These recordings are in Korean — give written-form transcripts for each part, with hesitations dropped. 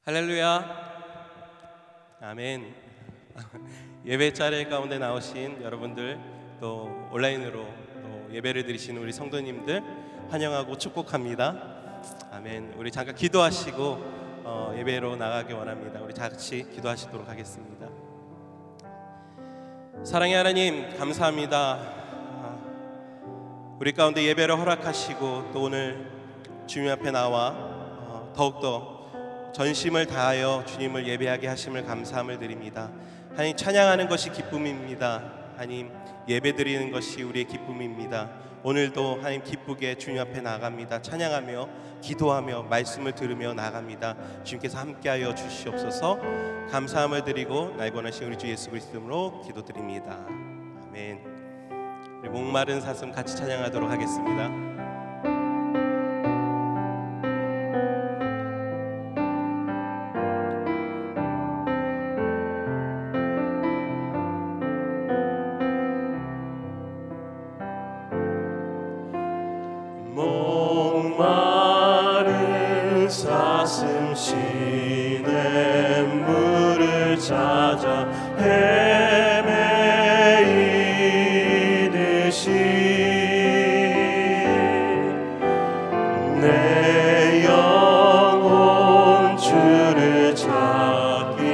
할렐루야. 아멘. 예배 자리 가운데 나오신 여러분들, 또 온라인으로 또 예배를 드리시는 우리 성도님들 환영하고 축복합니다. 아멘. 우리 잠깐 기도하시고 예배로 나가기 원합니다. 우리 다 같이 기도하시도록 하겠습니다. 사랑의 하나님, 감사합니다. 우리 가운데 예배를 허락하시고 또 오늘 주님 앞에 나와 더욱더 전심을 다하여 주님을 예배하게 하심을 감사함을 드립니다. 하나님, 찬양하는 것이 기쁨입니다. 하나님, 예배드리는 것이 우리의 기쁨입니다. 오늘도 하나님 기쁘게 주님 앞에 나아갑니다. 찬양하며 기도하며 말씀을 들으며 나아갑니다. 주님께서 함께하여 주시옵소서. 감사함을 드리고 날 권하신 우리 주 예수 그리스도 이름으로 기도드립니다. 아멘. 우리 목마른 사슴 같이 찬양하도록 하겠습니다. 목마른 사슴 시냇물을 찾아 헤매이듯이 내 영혼 주를 찾기에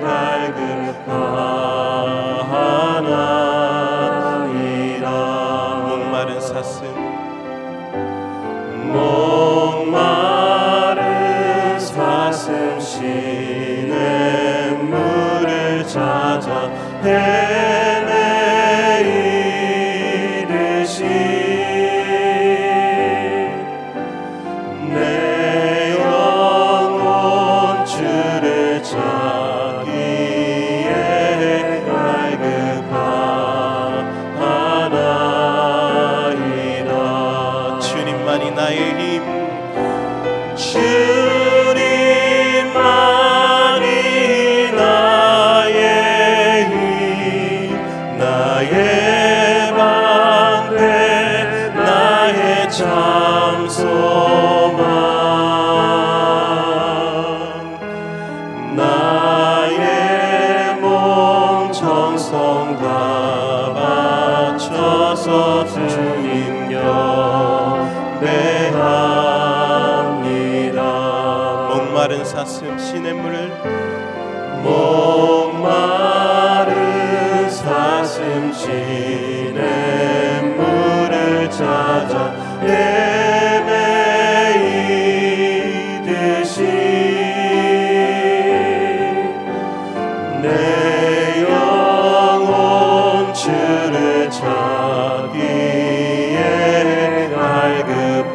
갈급하나이다. 목마른 사슴, 목마른 사슴 시냇물을 찾아 헤매이듯이 내 영혼 주를 찾기에 갈급하나이다. 주님만이 나의 힘, 주님만이 나의 힘, 나의 방패, 나의 참 소망, 나의 몸 정성 다 바쳐서 주님 경배합니다. 목마른 사슴 시냇물을 목마른 사슴 시냇물을 찾아 헤매이듯이 내 영혼 주를 찾기에 갈급하나이다.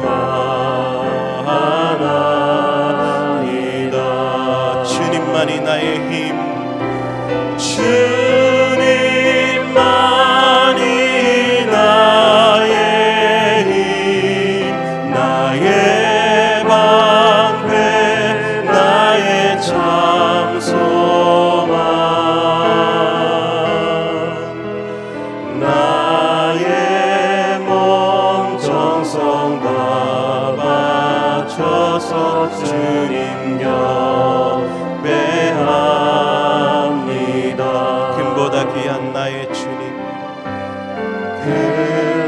주님만이 나의 힘, 주님만이 나의 힘, 나의 방패, 나의 참 소망, 나의 몸 정성 다 바쳐서 주님 경배합니다. 금보다 귀한 나의 주님,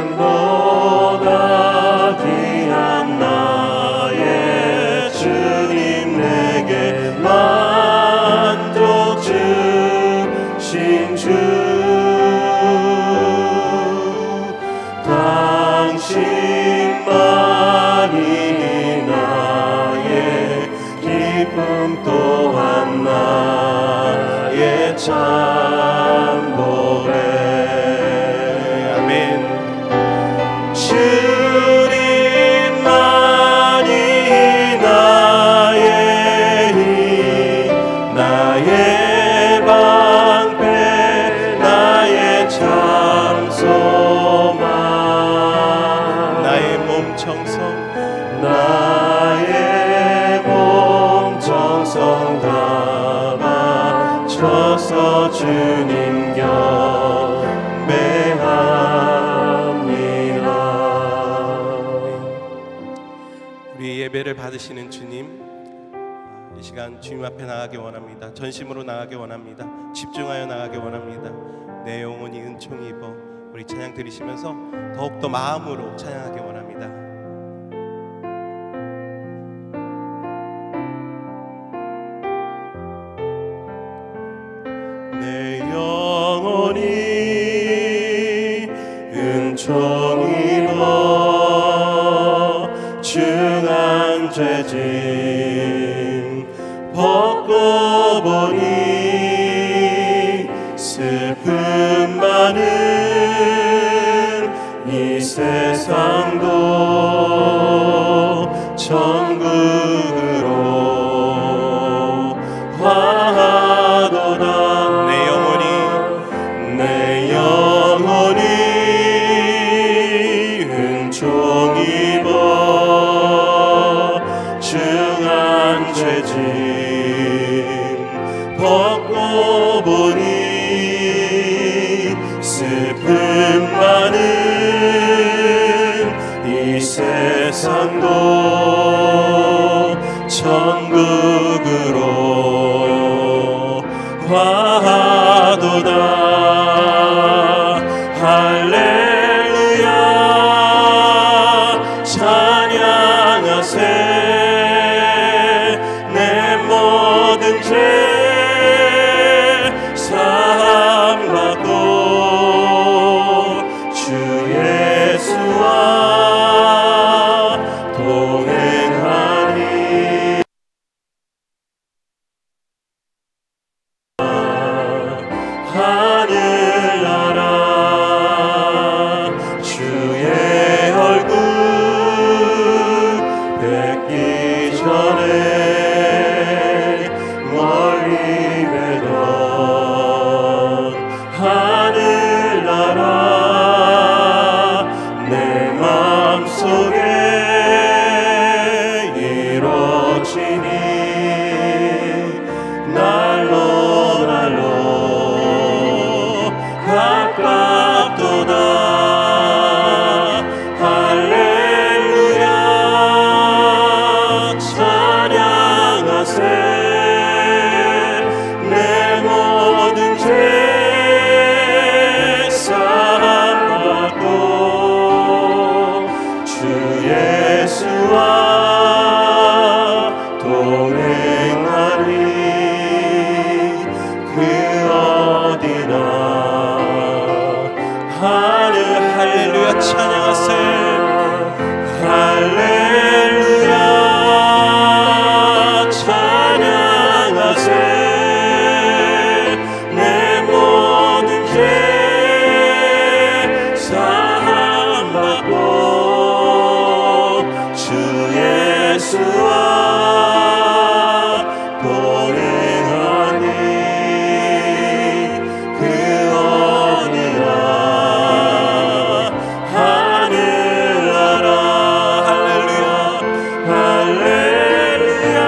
금보다 귀한 나의 주님, 내게 만족 주신 주, 당신만이 나의 기쁨 또한 나의 참 보배. 아멘. 주님만이 나의 힘, 나의 방패, 나의 참 소망, 나의 몸 정성, 나의 몸 정성 다 바쳐서 주님 경배합니다. 우리 예배를 받으시는 주님, 이 시간 주님 앞에 나가기 원합니다. 전심으로 나가기 원합니다. 집중하여 나가기 원합니다. 내 영혼이 은총이 입어. 우리 찬양 드리시면서 더욱더 마음으로 찬양하기 원합니다. 내 영혼이 은총 입어 중한 죄짐 벗고 보니 슬픔 많은 이 세상도 천국으로 화하도다. 내 영혼이 은총 입어 중한 죄짐 벗고 보니 슬픔 많은 이 세상도 천국으로 화하도다. 할렐루야 찬양하세. 내 모든 죄 사함받고 주 예수와 동행하니. 하늘나라 주의 얼굴 뵙기 전에 멀리 뵈던 하늘나라 내 맘속에 이루어지니 날로 가깝도다. 할렐루야 찬양하세. 내 모든 죄 사함받고 주 예수와 동행하니 그 어디나. 할렐루야 찬양하세. 할렐루야 찬양하세. 내 모든 죄 사함받고 주 예수와 동행하니 그 어디나. 하늘나라 할렐루야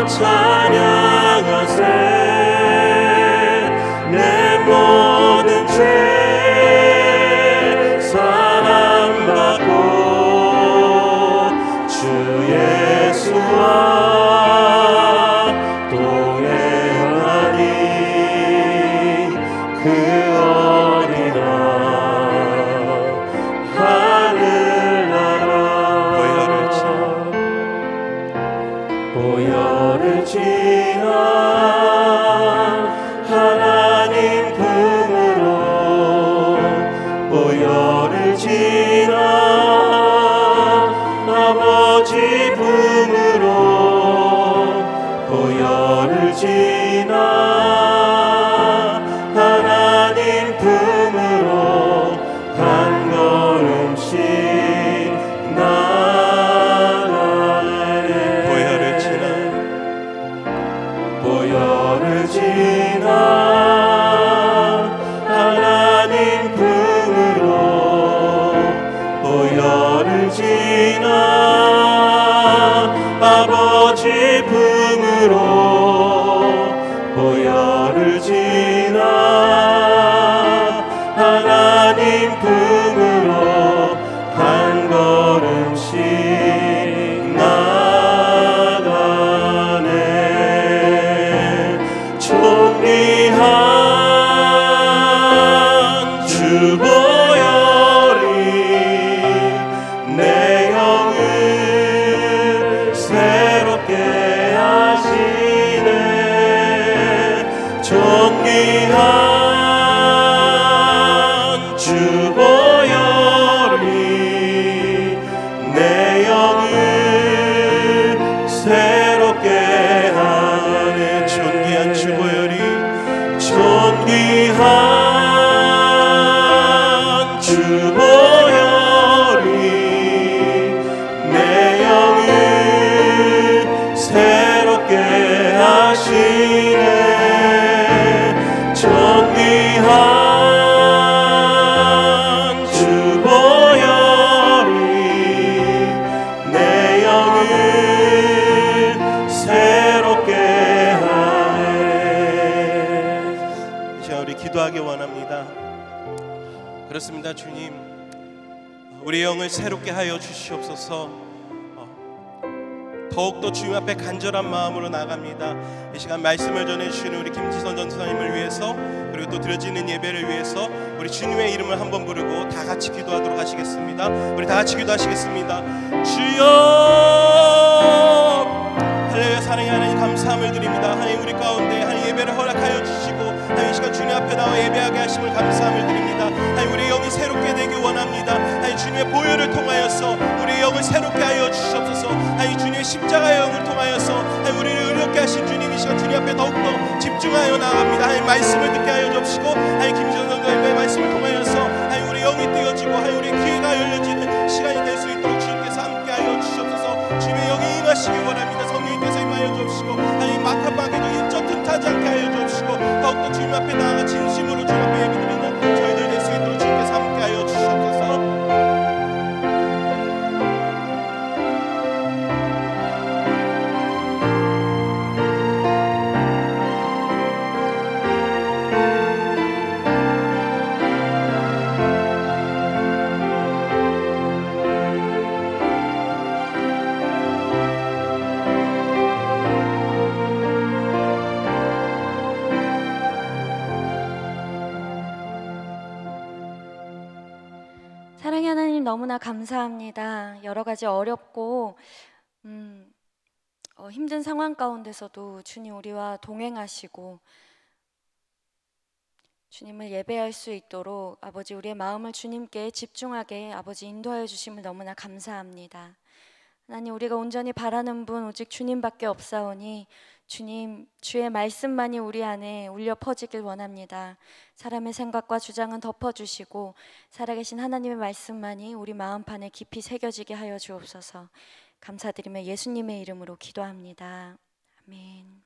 찬양하세. 내 모든 죄 사함받고 주 예수와 동행하니 그 어디나. 하늘나라 보혈을 지나 하나님 품으로. 보혈을 지나 아버지 품으로. 보혈을 지나 하나님 품으로 한 걸음씩 나가네. 보혈을 지나 하나님 품으로. 보혈을 지나 아버지 품으로 그렇습니다. 주님, 우리 영을 새롭게 하여 주시옵소서. 더욱더 주님 앞에 간절한 마음으로 나갑니다. 이 시간 말씀을 전해주시는 우리 김지선 전사님을 위해서, 그리고 또 드려지는 예배를 위해서 우리 주님의 이름을 한번 부르고 다 같이 기도하도록 하시겠습니다. 우리 다 같이 기도하시겠습니다. 주여, 할렐루야. 사랑의 하나님, 감사함을 드립니다. 하나님, 우리 가운데 하나님 예배를 허락하여 주시고 하나님 이 시간 주님 앞에 나와 예배하게 하심을 감사함을 드립니다. 하나님, 우리 영이 새롭게 되길 원합니다. 하나님, 주님의 보혈을 통하여서 우리 영을 새롭게 하여 주시옵소서. 하나님, 주님의 십자가의 영을 통하여서 하나님, 우리를 의롭게 하신 주님, 이 시간 주님 앞에 더욱더 집중하여 나갑니다. 하나님, 말씀을 듣게 하여 주시고 하나님, 김지선 선생님의 말씀을 통하여서 하나님, 우리 영이 띄어지고 하나님, 우리 귀가 열려지는 시간이 될 수 있도록 주님께서 함께 하여 주시옵소서. 주님의 영이 임하시길 원합니다. 성령님께서 임하여 주옵시고 하나님, 막합하게도 일절 틈타지 않게 하여 주옵시고 더욱더 주님 앞에 나아가 진심으로 주님 앞에 예배드리는 저희들 될 수 있도록 주님께서 함께 하여 주시옵소서. 사랑의 하나님, 너무나 감사합니다. 여러 가지 어렵고 힘든 상황 가운데서도 주님 우리와 동행하시고 주님을 예배할 수 있도록 아버지 우리의 마음을 주님께 집중하게 아버지 인도하여 주심을 너무나 감사합니다. 하나님, 우리가 온전히 바라는 분 오직 주님밖에 없사오니 주님, 주의 말씀만이 우리 안에 울려 퍼지길 원합니다. 사람의 생각과 주장은 덮어주시고 살아계신 하나님의 말씀만이 우리 마음판에 깊이 새겨지게 하여 주옵소서. 감사드리며 예수님의 이름으로 기도합니다. 아멘.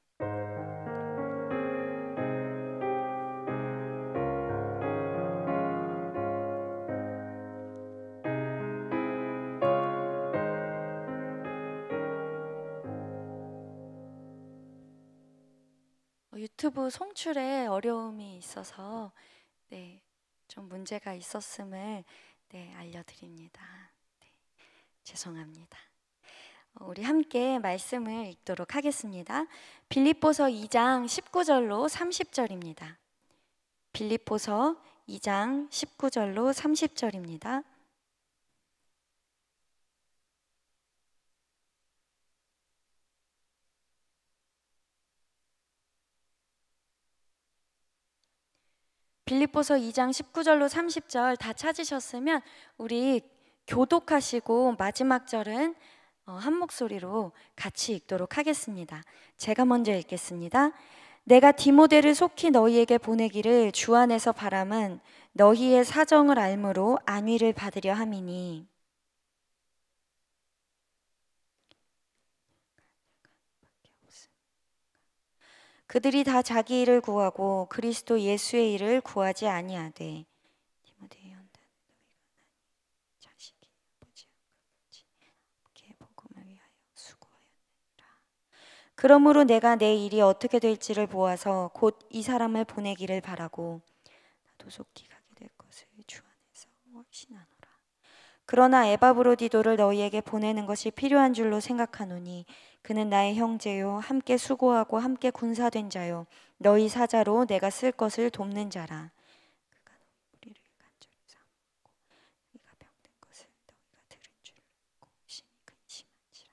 유튜브 송출에 어려움이 있어서 좀 문제가 있었음을 알려드립니다. 죄송합니다. 우리 함께 말씀을 읽도록 하겠습니다. 빌립보서 2장 19절로 30절입니다. 빌립보서 2장 19절로 30절입니다. 빌립보서 2장 19절로 30절 다 찾으셨으면 우리 교독하시고 마지막 절은 한 목소리로 같이 읽도록 하겠습니다. 제가 먼저 읽겠습니다. 내가 디모데를 속히 너희에게 보내기를 주 안에서 바람은 너희의 사정을 알므로 안위를 받으려 함이니 그들이 다 자기 일을 구하고 그리스도 예수의 일을 구하지 아니하되 디모데의 연단 너희가 자식이 보지 않게 복음을 위하여 수고하였느니라. 그러므로 내가 내 일이 어떻게 될지를 보아서 곧 이 사람을 보내기를 바라고 나도 속히 가게 될 것을 주 안에서 확신하노라. 그러나 에바브로디도를 너희에게 보내는 것이 필요한 줄로 생각하노니 그는 나의 형제요 함께 수고하고 함께 군사된 자요 너희 사자로 내가 쓸 것을 돕는 자라. 그가 너희 무리를 간절히 사모하고 너희가 병든 것을 너희가 들은 줄 알고 심히 근심한지라.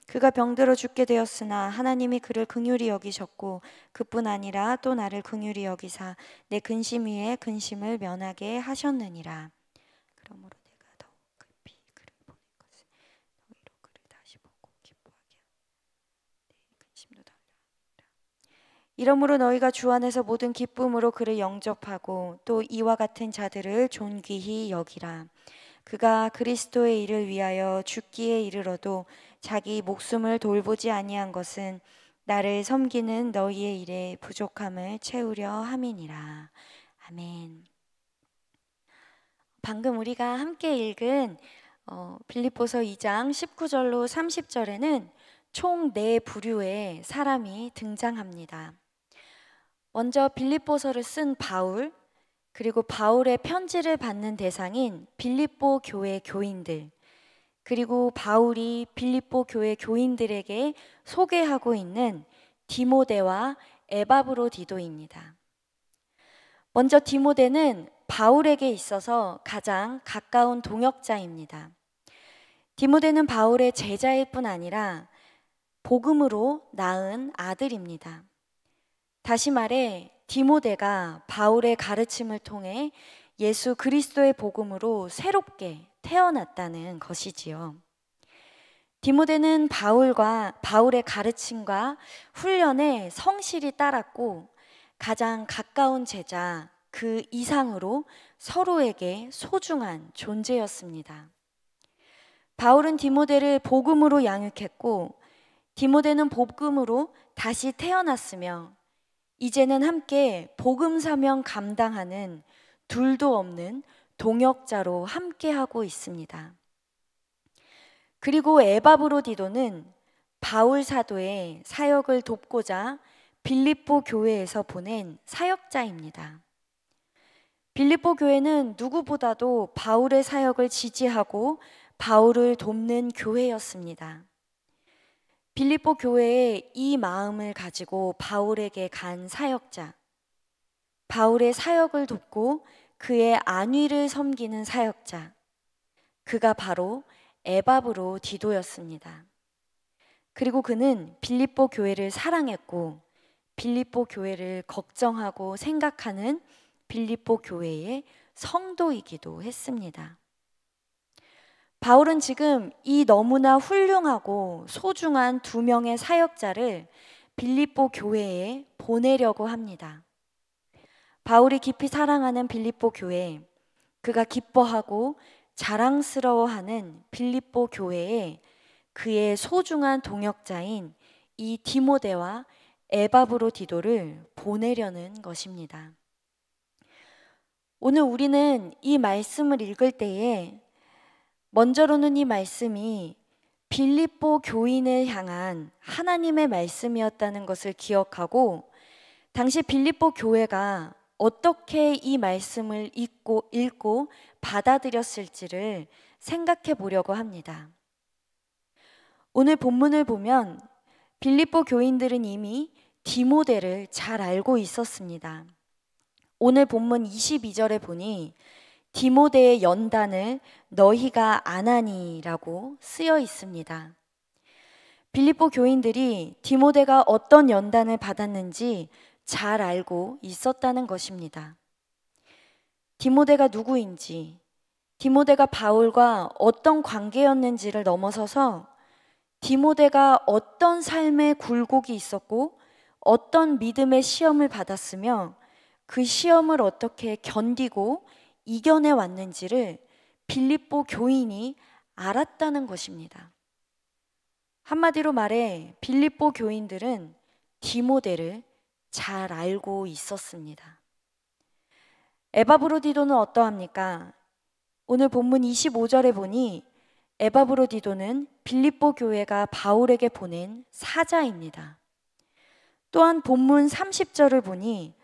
그가 병들어 죽게 되었으나 하나님이 그를 긍휼히 여기셨고 그뿐 아니라 또 나를 긍휼히 여기사 내 근심 위에 근심을 면하게 하셨느니라. 그러므로 내가 더욱 급히 그를 보낼 것을 너희로 그를 다시 보고 기뻐하게 이러므로 너희가 주 안에서 모든 기쁨으로 그를 영접하고 또 이와 같은 자들을 존귀히 여기라. 그가 그리스도의 일을 위하여 죽기에 이르러도 자기 목숨을 돌보지 아니한 것은 나를 섬기는 너희의 일에 부족함을 채우려 함이니라. 아멘. 방금 우리가 함께 읽은 빌립보서 2장 19절로 30절에는 총 4부류의 사람이 등장합니다. 먼저 빌립보서를 쓴 바울, 그리고 바울의 편지를 받는 대상인 빌립보 교회 교인들, 그리고 바울이 빌립보 교회 교인들에게 소개하고 있는 디모데와 에바브로디도입니다. 먼저 디모데는 바울에게 있어서 가장 가까운 동역자입니다. 디모데는 바울의 제자일 뿐 아니라 복음으로 낳은 아들입니다. 다시 말해 디모데가 바울의 가르침을 통해 예수 그리스도의 복음으로 새롭게 태어났다는 것이지요. 디모데는 바울의 가르침과 훈련에 성실히 따랐고 가장 가까운 제자 그 이상으로 서로에게 소중한 존재였습니다. 바울은 디모데를 복음으로 양육했고 디모데는 복음으로 다시 태어났으며 이제는 함께 복음 사명 감당하는 둘도 없는 동역자로 함께하고 있습니다. 그리고 에바브로디도는 바울 사도의 사역을 돕고자 빌립보 교회에서 보낸 사역자입니다. 빌립보 교회는 누구보다도 바울의 사역을 지지하고 바울을 돕는 교회였습니다. 빌립보 교회의 이 마음을 가지고 바울에게 간 사역자, 바울의 사역을 돕고 그의 안위를 섬기는 사역자, 그가 바로 에바브로디도였습니다. 그리고 그는 빌립보 교회를 사랑했고 빌립보 교회를 걱정하고 생각하는 빌립보 교회의 성도이기도 했습니다. 바울은 지금 이 너무나 훌륭하고 소중한 두 명의 사역자를 빌립보 교회에 보내려고 합니다. 바울이 깊이 사랑하는 빌립보 교회, 그가 기뻐하고 자랑스러워하는 빌립보 교회에 그의 소중한 동역자인 이 디모데와 에바브로디도를 보내려는 것입니다. 오늘 우리는 이 말씀을 읽을 때에 먼저로는 이 말씀이 빌립보 교인을 향한 하나님의 말씀이었다는 것을 기억하고 당시 빌립보 교회가 어떻게 이 말씀을 읽고 받아들였을지를 생각해 보려고 합니다. 오늘 본문을 보면 빌립보 교인들은 이미 디모데를 잘 알고 있었습니다. 오늘 본문 22절에 보니 디모데의 연단을 너희가 아나니라고 쓰여 있습니다. 빌립보 교인들이 디모데가 어떤 연단을 받았는지 잘 알고 있었다는 것입니다. 디모데가 누구인지, 디모데가 바울과 어떤 관계였는지를 넘어서서 디모데가 어떤 삶의 굴곡이 있었고 어떤 믿음의 시험을 받았으며 그 시험을 어떻게 견디고 이겨내 왔는지를 빌립보 교인이 알았다는 것입니다. 한마디로 말해 빌립보 교인들은 디모데를 잘 알고 있었습니다. 에바브로디도는 어떠합니까? 오늘 본문 25절에 보니 에바브로디도는 빌립보 교회가 바울에게 보낸 사자입니다. 또한 본문 30절을 보니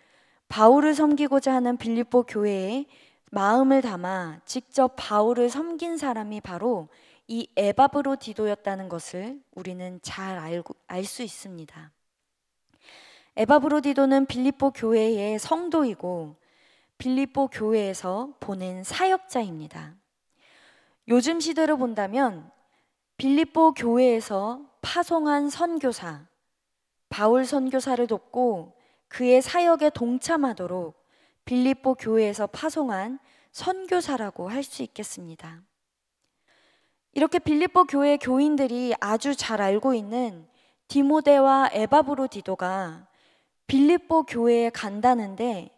바울을 섬기고자 하는 빌립보 교회에 마음을 담아 직접 바울을 섬긴 사람이 바로 이 에바브로디도였다는 것을 우리는 잘 알 수 있습니다. 에바브로디도는 빌립보 교회의 성도이고 빌립보 교회에서 보낸 사역자입니다. 요즘 시대로 본다면 빌립보 교회에서 파송한 선교사, 바울 선교사를 돕고 그의 사역에 동참하도록 빌립보 교회에서 파송한 선교사라고 할 수 있겠습니다. 이렇게 빌립보 교회 교인들이 아주 잘 알고 있는 디모데와 에바브로디도가 빌립보 교회에 간다는데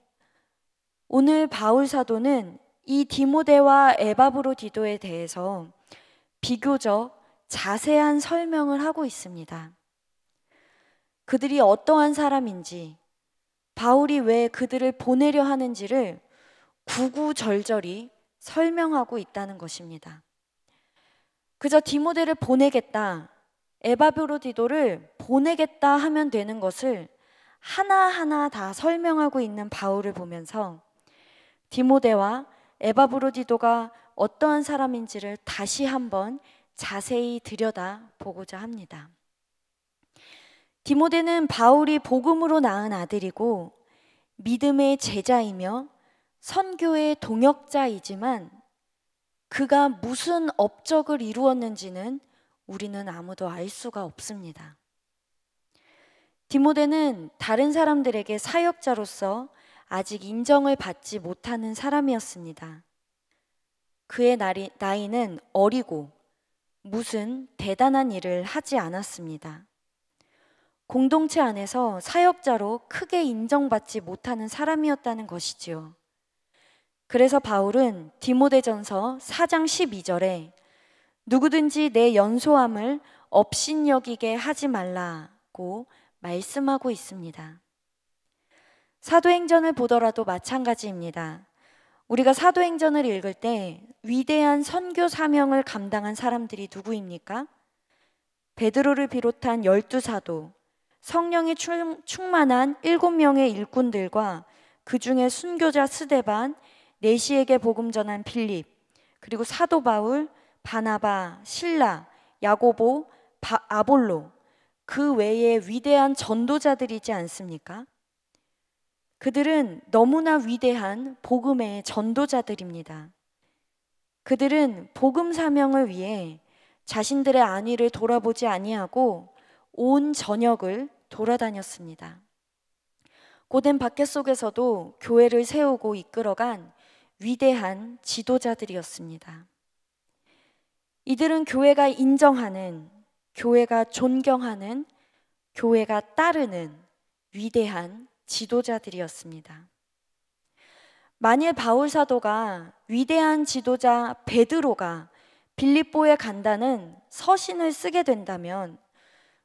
오늘 바울 사도는 이 디모데와 에바브로디도에 대해서 비교적 자세한 설명을 하고 있습니다. 그들이 어떠한 사람인지, 바울이 왜 그들을 보내려 하는지를 구구절절히 설명하고 있다는 것입니다. 그저 디모데를 보내겠다, 에바브로디도를 보내겠다 하면 되는 것을 하나하나 다 설명하고 있는 바울을 보면서 디모데와 에바브로디도가 어떠한 사람인지를 다시 한번 자세히 들여다보고자 합니다. 디모데는 바울이 복음으로 낳은 아들이고 믿음의 제자이며 선교의 동역자이지만 그가 무슨 업적을 이루었는지는 우리는 아무도 알 수가 없습니다. 디모데는 다른 사람들에게 사역자로서 아직 인정을 받지 못하는 사람이었습니다. 그의 나이는 어리고 무슨 대단한 일을 하지 않았습니다. 공동체 안에서 사역자로 크게 인정받지 못하는 사람이었다는 것이지요. 그래서 바울은 디모데전서 4장 12절에 누구든지 내 연소함을 업신여기게 하지 말라고 말씀하고 있습니다. 사도행전을 보더라도 마찬가지입니다. 우리가 사도행전을 읽을 때 위대한 선교 사명을 감당한 사람들이 누구입니까? 베드로를 비롯한 12사도, 성령이 충만한 7명의 일꾼들과 그 중에 순교자 스데반, 내시에게 복음 전한 빌립, 그리고 사도 바울, 바나바, 실라, 야고보, 아볼로, 그 외에 위대한 전도자들이지 않습니까? 그들은 너무나 위대한 복음의 전도자들입니다. 그들은 복음 사명을 위해 자신들의 안위를 돌아보지 아니하고 온 전역을 돌아다녔습니다. 고된 박해 속에서도 교회를 세우고 이끌어간 위대한 지도자들이었습니다. 이들은 교회가 인정하는, 교회가 존경하는, 교회가 따르는 위대한 지도자들이었습니다. 만일 바울 사도가 위대한 지도자 베드로가 빌립보에 간다는 서신을 쓰게 된다면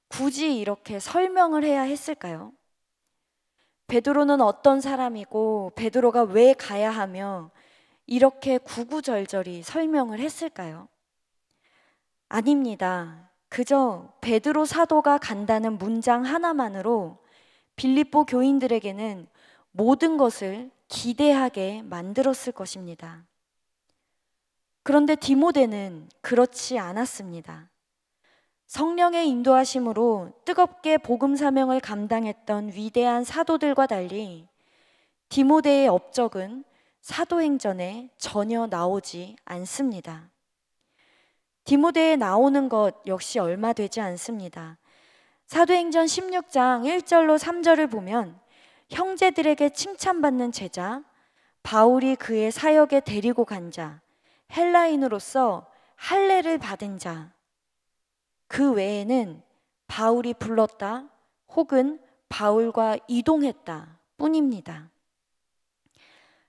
굳이 이렇게 설명을 해야 했을까요? 베드로는 어떤 사람이고 베드로가 왜 가야 하며 이렇게 구구절절히 설명을 했을까요? 아닙니다. 그저 베드로 사도가 간다는 문장 하나만으로 빌립보 교인들에게는 모든 것을 기대하게 만들었을 것입니다. 그런데 디모데는 그렇지 않았습니다. 성령의 인도하심으로 뜨겁게 복음 사명을 감당했던 위대한 사도들과 달리 디모데의 업적은 사도행전에 전혀 나오지 않습니다. 디모데에 나오는 것 역시 얼마 되지 않습니다. 사도행전 16장 1절로 3절을 보면 형제들에게 칭찬받는 제자, 바울이 그의 사역에 데리고 간 자, 헬라인으로서 할례를 받은 자, 그 외에는 바울이 불렀다 혹은 바울과 이동했다 뿐입니다.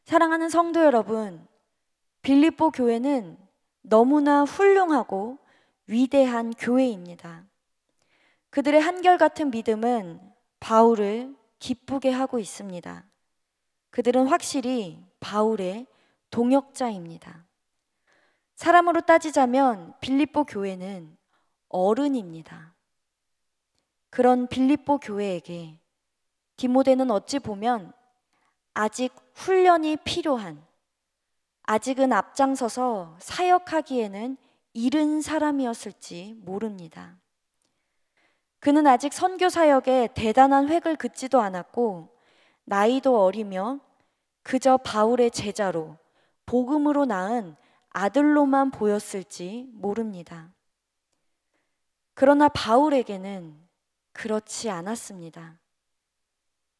사랑하는 성도 여러분, 빌립보 교회는 너무나 훌륭하고 위대한 교회입니다. 그들의 한결같은 믿음은 바울을 기쁘게 하고 있습니다. 그들은 확실히 바울의 동역자입니다. 사람으로 따지자면 빌립보 교회는 어른입니다. 그런 빌립보 교회에게 디모데는 어찌 보면 아직 훈련이 필요한, 아직은 앞장서서 사역하기에는 이른 사람이었을지 모릅니다. 그는 아직 선교 사역에 대단한 획을 긋지도 않았고 나이도 어리며 그저 바울의 제자로 복음으로 낳은 아들로만 보였을지 모릅니다. 그러나 바울에게는 그렇지 않았습니다.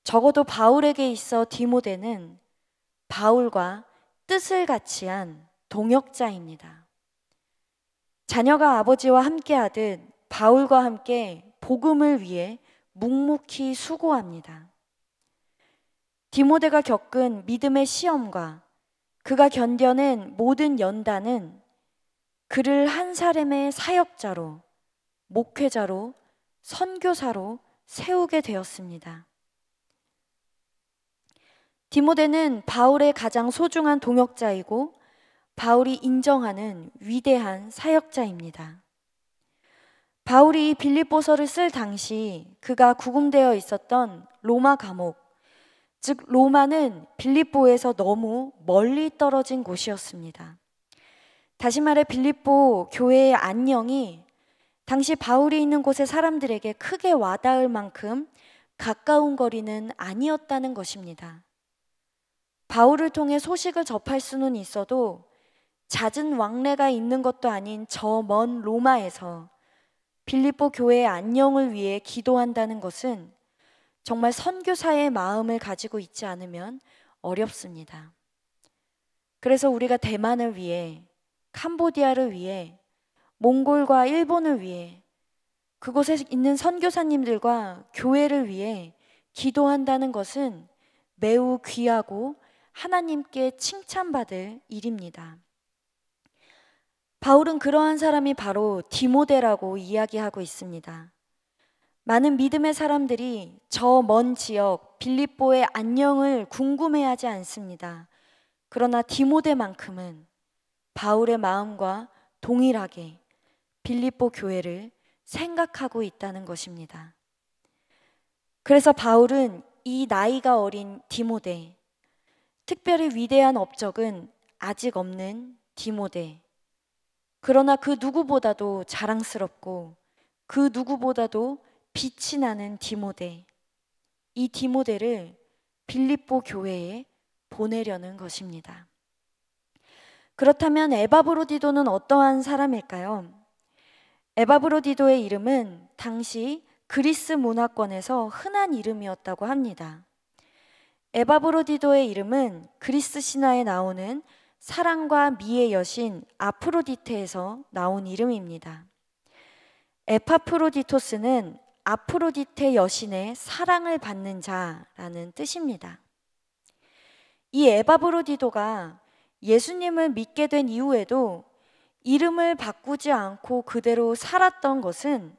적어도 바울에게 있어 디모데는 바울과 뜻을 같이 한 동역자입니다. 자녀가 아버지와 함께하듯 바울과 함께 복음을 위해 묵묵히 수고합니다. 디모데가 겪은 믿음의 시험과 그가 견뎌낸 모든 연단은 그를 한 사람의 사역자로, 목회자로, 선교사로 세우게 되었습니다. 디모데는 바울의 가장 소중한 동역자이고 바울이 인정하는 위대한 사역자입니다. 바울이 빌립보서를 쓸 당시 그가 구금되어 있었던 로마 감옥, 즉 로마는 빌립보에서 너무 멀리 떨어진 곳이었습니다. 다시 말해 빌립보 교회의 안녕이 당시 바울이 있는 곳의 사람들에게 크게 와닿을 만큼 가까운 거리는 아니었다는 것입니다. 바울을 통해 소식을 접할 수는 있어도 잦은 왕래가 있는 것도 아닌 저 먼 로마에서 빌립보 교회의 안녕을 위해 기도한다는 것은 정말 선교사의 마음을 가지고 있지 않으면 어렵습니다. 그래서 우리가 대만을 위해, 캄보디아를 위해, 몽골과 일본을 위해, 그곳에 있는 선교사님들과 교회를 위해 기도한다는 것은 매우 귀하고 하나님께 칭찬받을 일입니다. 바울은 그러한 사람이 바로 디모데라고 이야기하고 있습니다. 많은 믿음의 사람들이 저 먼 지역 빌립보의 안녕을 궁금해하지 않습니다. 그러나 디모데만큼은 바울의 마음과 동일하게 빌립보 교회를 생각하고 있다는 것입니다. 그래서 바울은 이 나이가 어린 디모데, 특별히 위대한 업적은 아직 없는 디모데, 그러나 그 누구보다도 자랑스럽고 그 누구보다도 빛이 나는 디모데, 이 디모데를 빌립보 교회에 보내려는 것입니다. 그렇다면 에바브로디도는 어떠한 사람일까요? 에바브로디도의 이름은 당시 그리스 문화권에서 흔한 이름이었다고 합니다. 에바브로디도의 이름은 그리스 신화에 나오는 사랑과 미의 여신 아프로디테에서 나온 이름입니다. 에파프로디토스는 아프로디테 여신의 사랑을 받는 자라는 뜻입니다. 이 에바브로디도가 예수님을 믿게 된 이후에도 이름을 바꾸지 않고 그대로 살았던 것은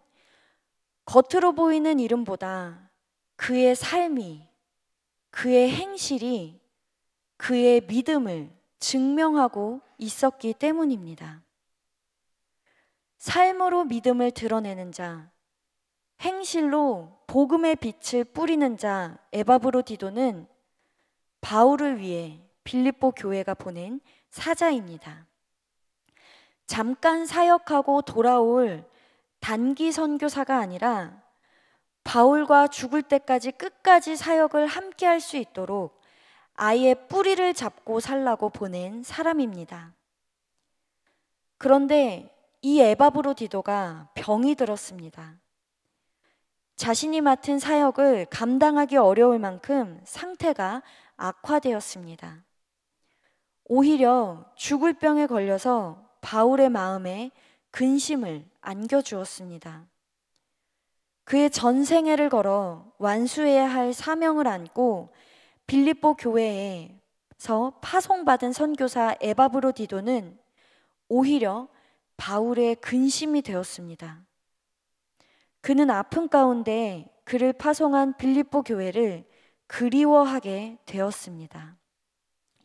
겉으로 보이는 이름보다 그의 삶이, 그의 행실이 그의 믿음을 증명하고 있었기 때문입니다. 삶으로 믿음을 드러내는 자, 행실로 복음의 빛을 뿌리는 자 에바브로디도는 바울을 위해 빌립보 교회가 보낸 사자입니다. 잠깐 사역하고 돌아올 단기 선교사가 아니라 바울과 죽을 때까지 끝까지 사역을 함께 할 수 있도록 아예 뿌리를 잡고 살라고 보낸 사람입니다. 그런데 이 에바브로디도가 병이 들었습니다. 자신이 맡은 사역을 감당하기 어려울 만큼 상태가 악화되었습니다. 오히려 죽을 병에 걸려서 바울의 마음에 근심을 안겨주었습니다. 그의 전생애를 걸어 완수해야 할 사명을 안고 빌립보 교회에서 파송받은 선교사 에바브로디도는 오히려 바울의 근심이 되었습니다. 그는 아픔 가운데 그를 파송한 빌립보 교회를 그리워하게 되었습니다.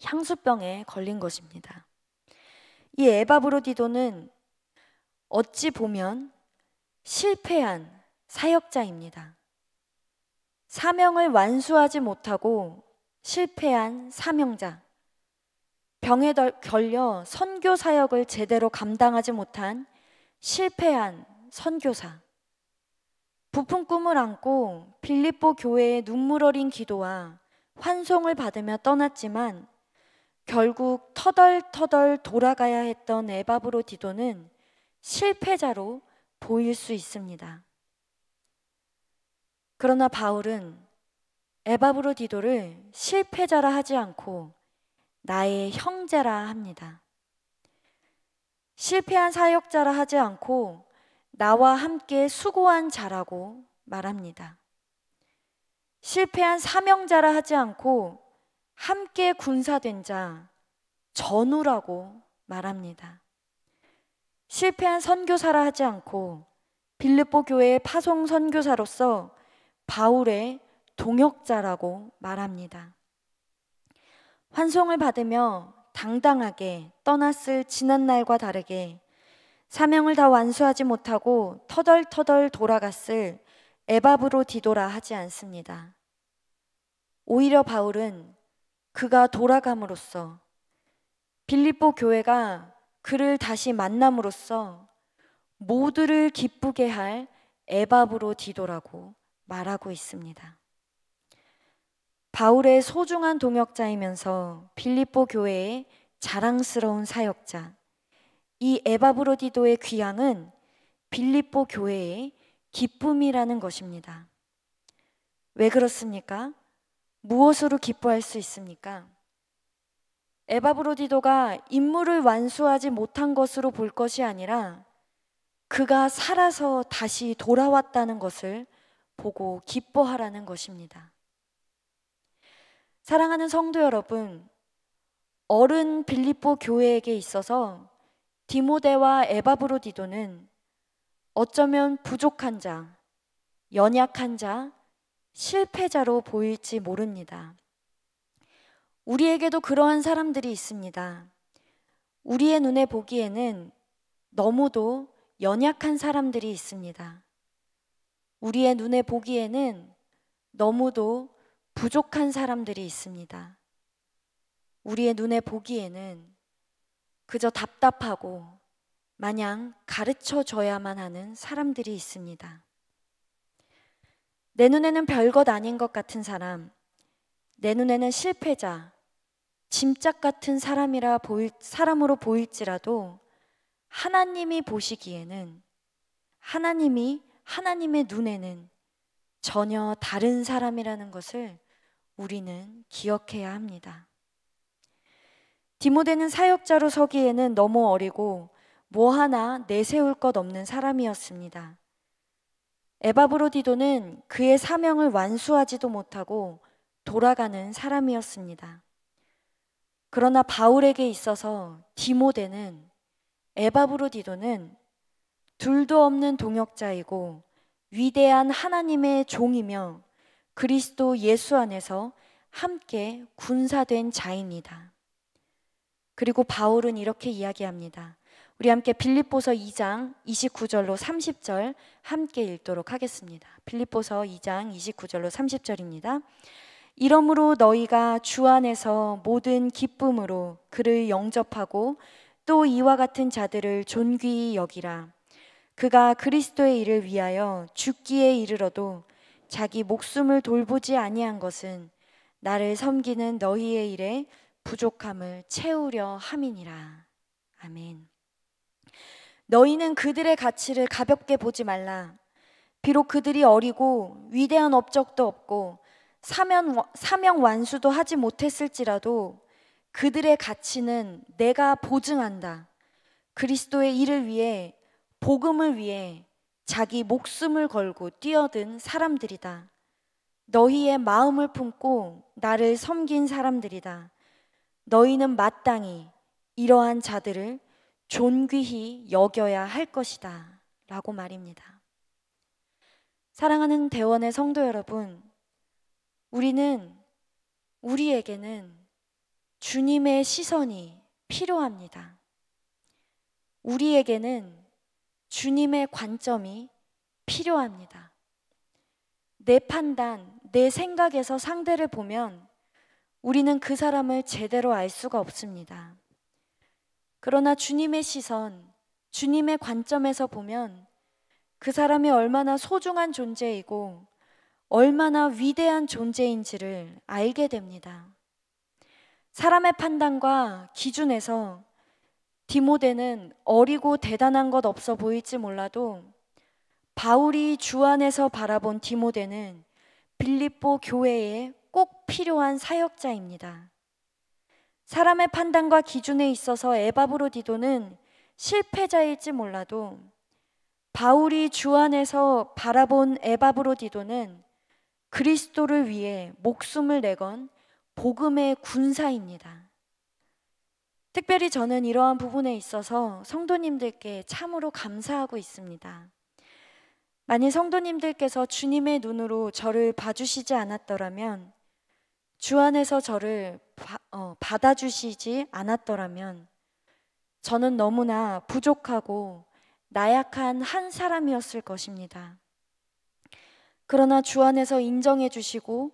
향수병에 걸린 것입니다. 이 에바브로디도는 어찌 보면 실패한 사역자입니다. 사명을 완수하지 못하고 실패한 사명자, 병에 걸려 선교 사역을 제대로 감당하지 못한 실패한 선교사, 부푼 꿈을 안고 빌립보 교회의 눈물 어린 기도와 환송을 받으며 떠났지만 결국 터덜터덜 돌아가야 했던 에바브로디도는 실패자로 보일 수 있습니다. 그러나 바울은 에바브로디도를 실패자라 하지 않고 나의 형제라 합니다. 실패한 사역자라 하지 않고 나와 함께 수고한 자라고 말합니다. 실패한 사명자라 하지 않고 함께 군사된 자, 전우라고 말합니다. 실패한 선교사라 하지 않고 빌립보 교회의 파송 선교사로서 바울의 동역자라고 말합니다. 환송을 받으며 당당하게 떠났을 지난날과 다르게 사명을 다 완수하지 못하고 터덜터덜 돌아갔을 에바브로디도라 하지 않습니다. 오히려 바울은 그가 돌아감으로써 빌립보 교회가 그를 다시 만남으로써 모두를 기쁘게 할 에바브로디도라고 말하고 있습니다. 바울의 소중한 동역자이면서 빌립보 교회의 자랑스러운 사역자, 이 에바브로디도의 귀향은 빌립보 교회의 기쁨이라는 것입니다. 왜 그렇습니까? 무엇으로 기뻐할 수 있습니까? 에바브로디도가 임무를 완수하지 못한 것으로 볼 것이 아니라 그가 살아서 다시 돌아왔다는 것을 보고 기뻐하라는 것입니다. 사랑하는 성도 여러분, 어른 빌립보 교회에게 있어서 디모데와 에바브로디도는 어쩌면 부족한 자, 연약한 자, 실패자로 보일지 모릅니다. 우리에게도 그러한 사람들이 있습니다. 우리의 눈에 보기에는 너무도 연약한 사람들이 있습니다. 우리의 눈에 보기에는 너무도 부족한 사람들이 있습니다. 우리의 눈에 보기에는 그저 답답하고 마냥 가르쳐줘야만 하는 사람들이 있습니다. 내 눈에는 별것 아닌 것 같은 사람, 내 눈에는 실패자, 짐짝 같은 사람으로 보일지라도 하나님이 보시기에는, 하나님의 눈에는 전혀 다른 사람이라는 것을 우리는 기억해야 합니다. 디모데는 사역자로 서기에는 너무 어리고 뭐 하나 내세울 것 없는 사람이었습니다. 에바브로디도는 그의 사명을 완수하지도 못하고 돌아가는 사람이었습니다. 그러나 바울에게 있어서 디모데는, 에바브로디도는 둘도 없는 동역자이고 위대한 하나님의 종이며 그리스도 예수 안에서 함께 군사된 자입니다. 그리고 바울은 이렇게 이야기합니다. 우리 함께 빌립보서 2장 29절로 30절 함께 읽도록 하겠습니다. 빌립보서 2장 29절로 30절입니다. 이러므로 너희가 주 안에서 모든 기쁨으로 그를 영접하고 또 이와 같은 자들을 존귀히 여기라. 그가 그리스도의 일을 위하여 죽기에 이르러도 자기 목숨을 돌보지 아니한 것은 나를 섬기는 너희의 일에 부족함을 채우려 함이니라. 아멘. 너희는 그들의 가치를 가볍게 보지 말라. 비록 그들이 어리고 위대한 업적도 없고 사명 완수도 하지 못했을지라도 그들의 가치는 내가 보증한다. 그리스도의 일을 위해, 복음을 위해 자기 목숨을 걸고 뛰어든 사람들이다. 너희의 마음을 품고 나를 섬긴 사람들이다. 너희는 마땅히 이러한 자들을 존귀히 여겨야 할 것이다 라고 말입니다. 사랑하는 대원의 성도 여러분, 우리에게는 주님의 시선이 필요합니다. 우리에게는 주님의 관점이 필요합니다. 내 판단, 내 생각에서 상대를 보면 우리는 그 사람을 제대로 알 수가 없습니다. 그러나 주님의 시선, 주님의 관점에서 보면 그 사람이 얼마나 소중한 존재이고 얼마나 위대한 존재인지를 알게 됩니다. 사람의 판단과 기준에서 디모데는 어리고 대단한 것 없어 보일지 몰라도 바울이 주 안에서 바라본 디모데는 빌립보 교회에 꼭 필요한 사역자입니다. 사람의 판단과 기준에 있어서 에바브로디도는 실패자일지 몰라도 바울이 주 안에서 바라본 에바브로디도는 그리스도를 위해 목숨을 내건 복음의 군사입니다. 특별히 저는 이러한 부분에 있어서 성도님들께 참으로 감사하고 있습니다. 만일 성도님들께서 주님의 눈으로 저를 봐주시지 않았더라면, 주 안에서 저를 받아주시지 않았더라면 저는 너무나 부족하고 나약한 한 사람이었을 것입니다. 그러나 주 안에서 인정해 주시고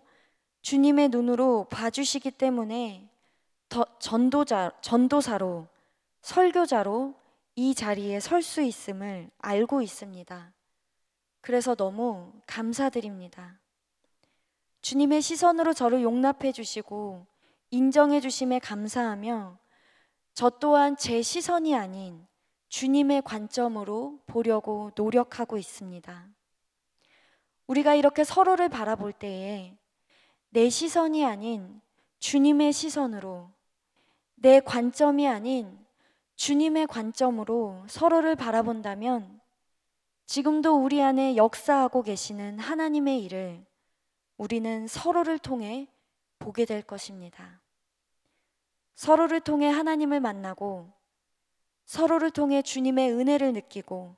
주님의 눈으로 봐주시기 때문에 전도사로, 설교자로 이 자리에 설 수 있음을 알고 있습니다. 그래서 너무 감사드립니다. 주님의 시선으로 저를 용납해 주시고 인정해 주심에 감사하며 저 또한 제 시선이 아닌 주님의 관점으로 보려고 노력하고 있습니다. 우리가 이렇게 서로를 바라볼 때에 내 시선이 아닌 주님의 시선으로, 내 관점이 아닌 주님의 관점으로 서로를 바라본다면 지금도 우리 안에 역사하고 계시는 하나님의 일을 우리는 서로를 통해 보게 될 것입니다. 서로를 통해 하나님을 만나고 서로를 통해 주님의 은혜를 느끼고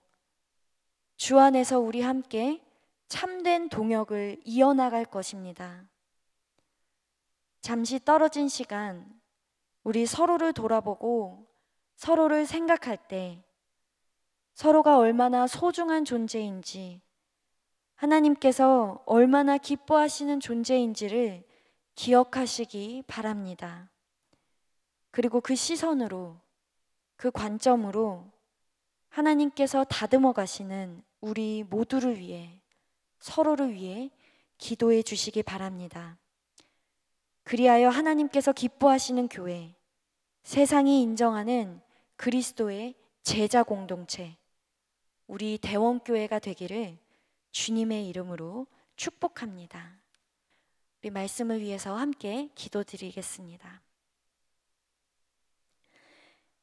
주 안에서 우리 함께 참된 동역을 이어나갈 것입니다. 잠시 떨어진 시간, 우리 서로를 돌아보고 서로를 생각할 때 서로가 얼마나 소중한 존재인지, 하나님께서 얼마나 기뻐하시는 존재인지를 기억하시기 바랍니다. 그리고 그 시선으로, 그 관점으로 하나님께서 다듬어 가시는 우리 모두를 위해, 서로를 위해 기도해 주시기 바랍니다. 그리하여 하나님께서 기뻐하시는 교회, 세상이 인정하는 그리스도의 제자 공동체, 우리 대원교회가 되기를 주님의 이름으로 축복합니다. 우리 말씀을 위해서 함께 기도드리겠습니다.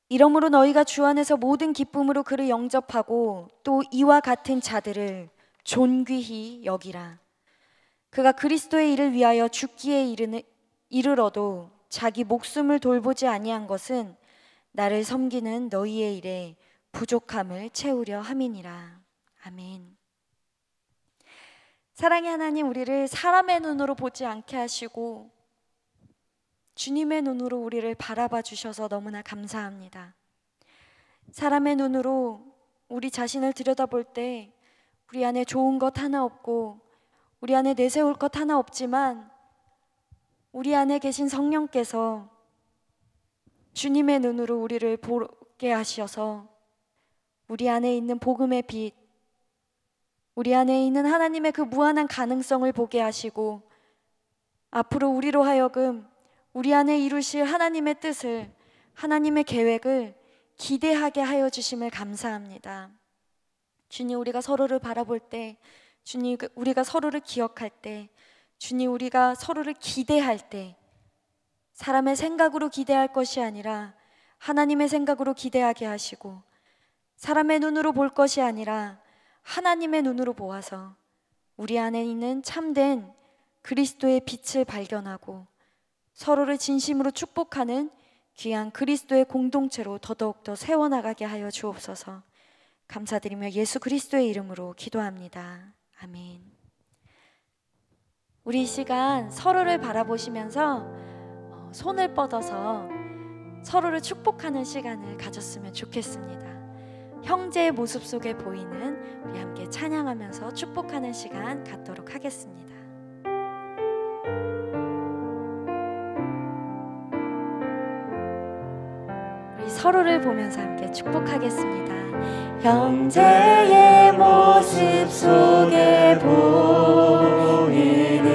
이러므로 너희가 주 안에서 모든 기쁨으로 그를 영접하고 또 이와 같은 자들을 존귀히 여기라. 그가 그리스도의 일을 위하여 죽기에 이르러도 자기 목숨을 돌보지 아니한 것은 나를 섬기는 너희의 일에 부족함을 채우려 함이니라. 아멘. 사랑의 하나님, 우리를 사람의 눈으로 보지 않게 하시고 주님의 눈으로 우리를 바라봐 주셔서 너무나 감사합니다. 사람의 눈으로 우리 자신을 들여다볼 때 우리 안에 좋은 것 하나 없고 우리 안에 내세울 것 하나 없지만 우리 안에 계신 성령께서 주님의 눈으로 우리를 보게 하셔서 우리 안에 있는 복음의 빛, 우리 안에 있는 하나님의 그 무한한 가능성을 보게 하시고 앞으로 우리로 하여금 우리 안에 이루실 하나님의 뜻을, 하나님의 계획을 기대하게 하여 주심을 감사합니다. 주님, 우리가 서로를 바라볼 때, 주님, 우리가 서로를 기억할 때, 주님, 우리가 서로를 기대할 때 사람의 생각으로 기대할 것이 아니라 하나님의 생각으로 기대하게 하시고, 사람의 눈으로 볼 것이 아니라 하나님의 눈으로 보아서 우리 안에 있는 참된 그리스도의 빛을 발견하고 서로를 진심으로 축복하는 귀한 그리스도의 공동체로 더더욱더 세워나가게 하여 주옵소서. 감사드리며 예수 그리스도의 이름으로 기도합니다. 아멘. 우리 이 시간 서로를 바라보시면서 손을 뻗어서 서로를 축복하는 시간을 가졌으면 좋겠습니다. 형제의 모습 속에 보이는 우리 함께 찬양하면서 축복하는 시간 갖도록 하겠습니다. 우리 서로를 보면서 함께 축복하겠습니다. 형제의 모습 속에 보이는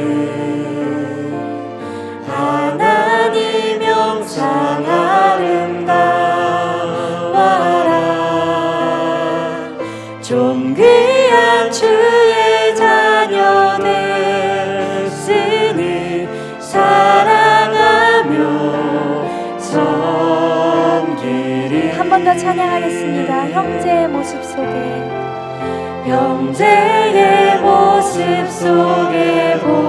하나님 영상 아름다워라. 좀 귀한 주의 자녀 됐으니 사랑하며 섬기리. 한 번 더 찬양하겠습니다. 형제의 모습 속에, 형제의 모습 속에 보이는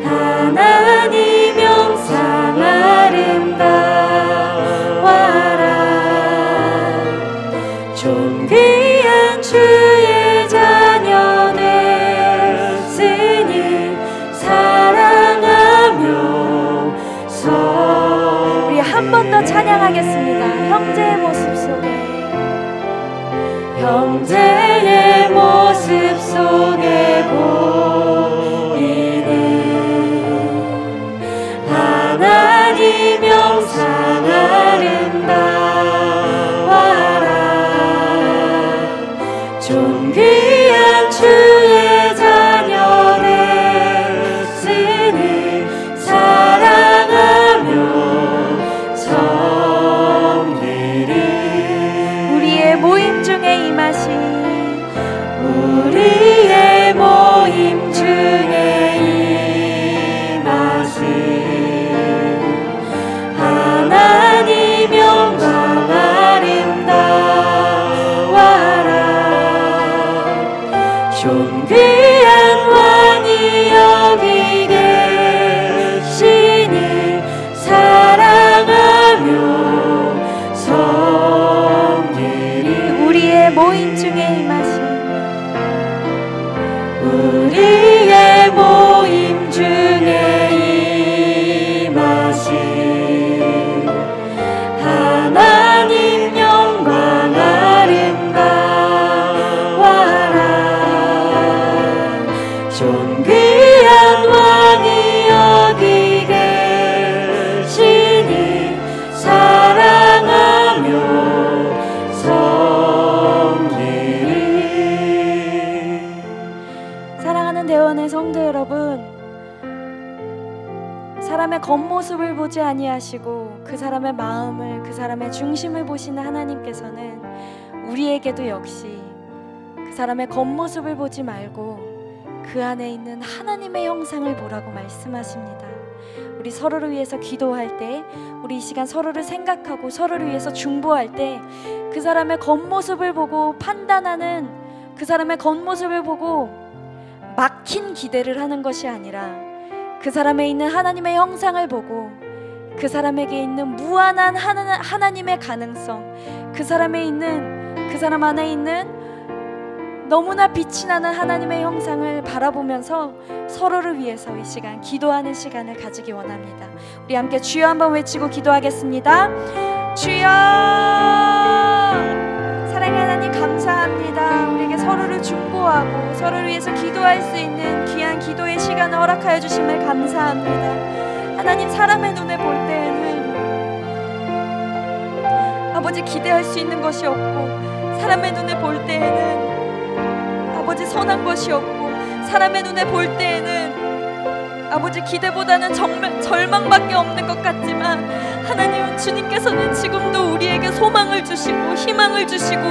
하나님 영상 아름다워라. 좀 귀한 주의 자녀 됐으니 사랑하며 우리 한 번 더 찬양하겠습니다. 형제의 모습 속에, 형제의 모습 속에 보이는 하나님 영상 아름다워라. 존귀한 주의 자녀 됐으니 사랑하며 섬기리. 우리의 모임 중에 임하신 우리의 모임 중에 임하신 하나님 영광 아름다워라. 존귀한 왕이 여기 계시니 사랑하며 섬기리. 우리의 모임 중에 임하신 우리의 모임 중에 임하신 하나님 영광 아름다워라. 존귀한 왕이 여기 계시니 사랑하며 섬기리. 사랑하는 대원의 성도 여러분, 사람의 겉모습을 보지 아니하시고 그 사람의 마음을, 그 사람의 중심을 보시는 하나님께서는 우리에게도 역시 그 사람의 겉모습을 보지 말고 그 안에 있는 하나님의 형상을 보라고 말씀하십니다. 우리 서로를 위해서 기도할 때, 우리 이 시간 서로를 생각하고 서로를 위해서 중보할 때 그 사람의 겉모습을 보고 판단하는, 그 사람의 겉모습을 보고 막힌 기대를 하는 것이 아니라 그 사람에 있는 하나님의 형상을 보고 그 사람에게 있는 무한한 하나님의 가능성, 그 사람 안에 있는 너무나 빛이 나는 하나님의 형상을 바라보면서 서로를 위해서 이 시간 기도하는 시간을 가지기 원합니다. 우리 함께 주여 한번 외치고 기도하겠습니다. 주여! 사랑의 하나님 감사합니다. 우리에게 서로를 중보하고 서로를 위해서 기도할 수 있는 귀한 기도의 시간을 허락하여 주심을 감사합니다. 하나님, 사람의 눈에 볼 때에는 아버지 기대할 수 있는 것이 없고, 사람의 눈에 볼 때에는 아버지 선한 것이 없고, 사람의 눈에 볼 때에는 아버지 기대보다는 절망밖에 없는 것 같지만, 하나님 주님께서는 지금도 우리에게 소망을 주시고 희망을 주시고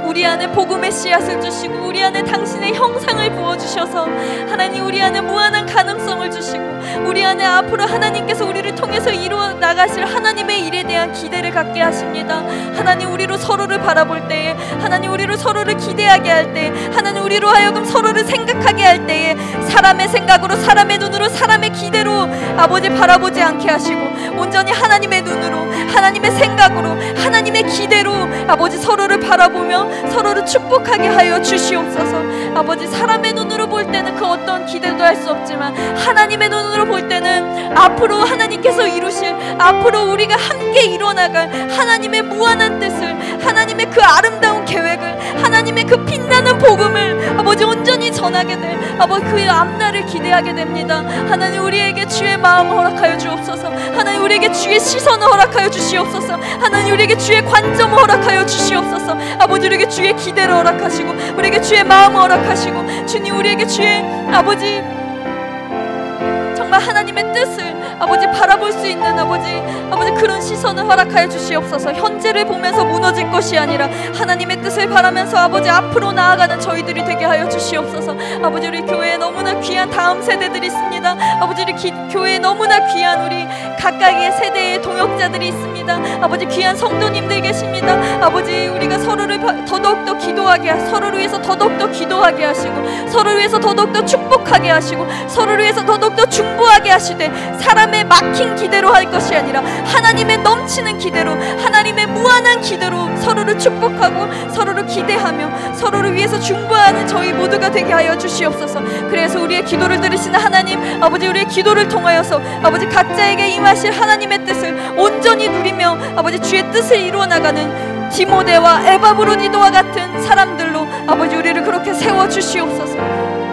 우리 안에 복음의 씨앗을 주시고 우리 안에 당신의 형상을 부어주셔서 하나님 우리 안에 무한한 가능성을 주시고 우리 안에 앞으로 하나님께서 우리를 통해서 이루어 나가실 하나님의 일에 대한 기대를 갖게 하십니다. 하나님, 우리로 서로를 바라볼 때에, 하나님 우리로 서로를 기대하게 할 때, 하나님 우리로 하여금 서로를 생각하게 할 때에 사람의 생각으로, 사람의 눈으로, 사람의 기대로 아버지 바라보지 않게 하시고 온전히 하나님의 눈으로, 하나님의 생각으로, 하나님의 기대로 아버지 서로를 바라보며 서로를 축복하게 하여 주시옵소서. 아버지, 사람의 눈으로 볼 때는 그 어떤 기대도 할 수 없지만 하나님의 눈으로 볼 때는 앞으로 하나님께서 이루실, 앞으로 우리가 함께 이뤄나갈 하나님의 무한한 뜻을, 하나님의 그 아름다운 계획을, 하나님의 그 빛나는 복음을 아버지 온전히 전하게 될 아버지 그 앞날을 기대하게 됩니다. 하나님, 우리에게 주의 마음을 허락하여 주옵소서. 하나님, 우리에게 주의 시선을 허락하여 주시옵소서. 하나님, 우리에게 주의 관점을 허락하여 주시옵소서. 아버지, 우리에게 주의 기대를 허락하시고 우리에게 주의 마음을 허락하시고, 주님 우리에게 주의 아버지 정말 하나님의 뜻을 아버지 바라볼 수 있는 아버지 그런 시선을 허락하여 주시옵소서. 현재를 보면서 무너질 것이 아니라 하나님의 뜻을 바라면서 아버지 앞으로 나아가는 저희들이 되게 하여 주시옵소서. 아버지, 우리 교회에 너무나 귀한 다음 세대들이 있습니다. 아버지, 우리 교회에 너무나 귀한 우리 각각의 세대의 동역자들이 있습니다. 아버지, 귀한 성도님들 계십니다. 아버지, 우리가 서로를 더더욱더 기도하게 하시고, 서로를 위해서 더더욱더 기도하게 하시고, 서로를 위해서 더더욱더 축복하게 하시고, 서로를 위해서 더더욱더 중보하게 하시되, 사람의 막힌 기대로 할 것이 아니라 하나님의 넘치는 기대로, 하나님의 무한한 기대로 서로를 축복하고 서로를 기대하며 서로를 위해서 중보하는 저희 모두가 되게 하여 주시옵소서. 그래서 우리의 기도를 들으시는 하나님, 아버지 우리의 기도를 통하여서 아버지 각자에게 임하실 하나님의 뜻을 온전히 누리며 아버지 주의 뜻을 이루어 나가는 디모데와 에바브로니도와 같은 사람들로 아버지 우리를 그렇게 세워 주시옵소서.